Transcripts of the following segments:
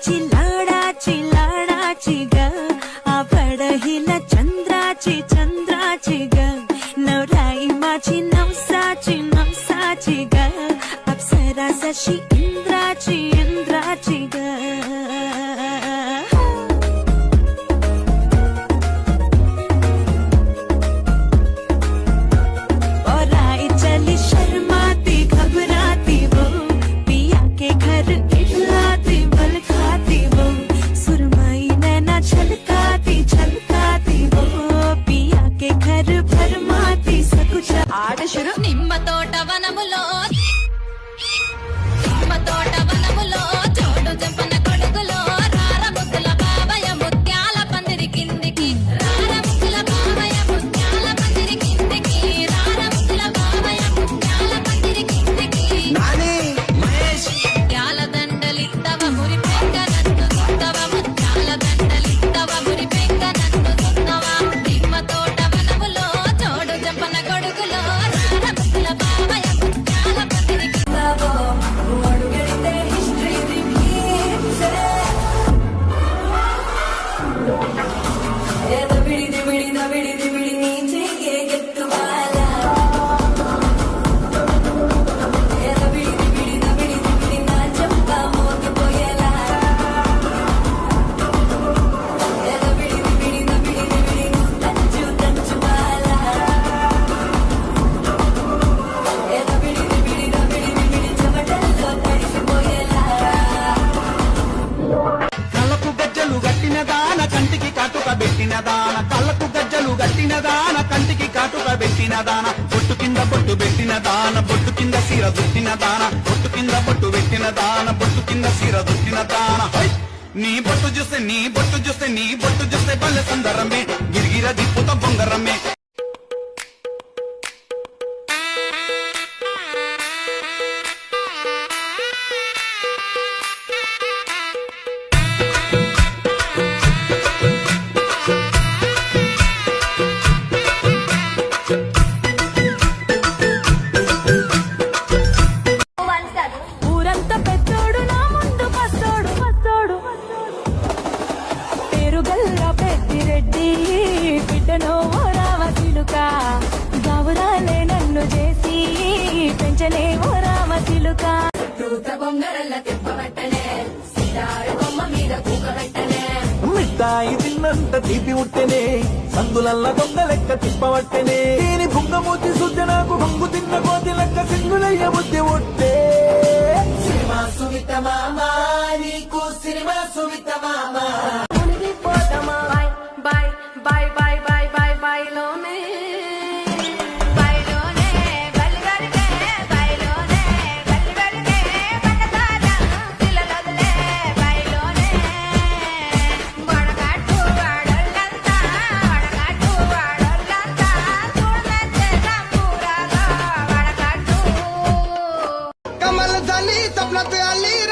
माझी लाडाची लाडाची ग आवडहिला चंद्राची चंद्राची ग नवराई माझी नवसाची नवसाची ग अप्सरा जशी इंद्राची इंद्राची ग నిమ్మ తోట వనములో చోడు చెంపన కొడుకులో రార ముద్దుల బాబయ్య ముత్యాల పందిరి కిందికి రార ముద్దుల బాబయ్య ముత్యాల పందిరి కిందికి రార ముద్దుల బాబయ్య ముత్యాల పందిరి కిందికి నాని మహేష్ ముత్యాల దండలిత్తవ మురి పెంక నన్ను సుత్తవ ముత్యాల దండలిత్తవ మురి పెంక నన్ను సుత్తవ నిమ్మ తోట వనములో చోడు చెంపన కొడుకులో కంటికి కాటుక పెట్టిన దాన కళ్ళకు గజ్జలు గట్టిన దాన కంటికి కాటుక పెట్టిన దాన బొట్టు కింద బొట్టు పెట్టిన దాన బొట్టు కింద సీర దుట్టిన దాన బొట్టు కింద బొట్టు పెట్టిన దాన బొట్టు కింద సీర దుట్టిన దాన నీ బొట్టు చూస్తే నీ బొట్టు చూస్తే నీ బొట్టు చూస్తే బల్లె సుందరమే గిరిగిర దిప్పుత బొంగరమే గౌరాలే నన్ను చేసి పెంచలే ఓ రామ చిలుక మిఠాయి తిన్నంత తీపి ఉట్టెనే సందులల్ల దొంగ లెక్క తిప్పవట్టెనే దీని బుంగమూతి సుద్ద నాకు బొంగు తిన్న కోతి లెక్క సింగులయ్య బుద్ధి ఉట్టే సినిమా సుమిత మామా నీకు సినిమా సుమిత మామా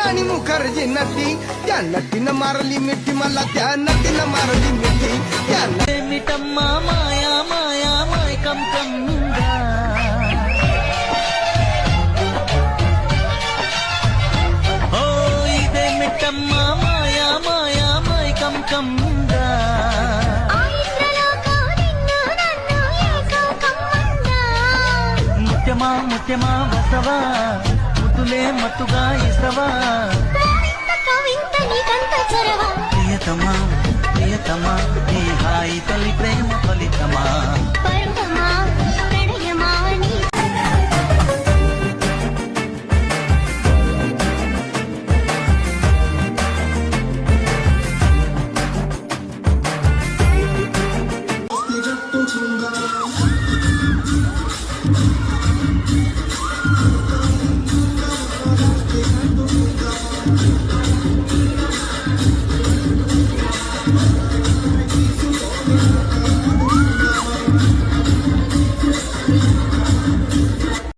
राणी मुखर्जी नटी त्या नटीनं मारली मिठी मला त्या नटीनं मारली मिठी त्या मिटम्मा माया माया मायकम कम्मिंगा ओ इदे मिटम्मा माया माया मायकम कम्मिंगा ముత్యమా ముత్యమా వసవా ముద్దులే మత్తుగా ఇసవా ప్రియతమా ప్రియతమా ఈ హాయి తొలి ప్రేమ ఫలితమా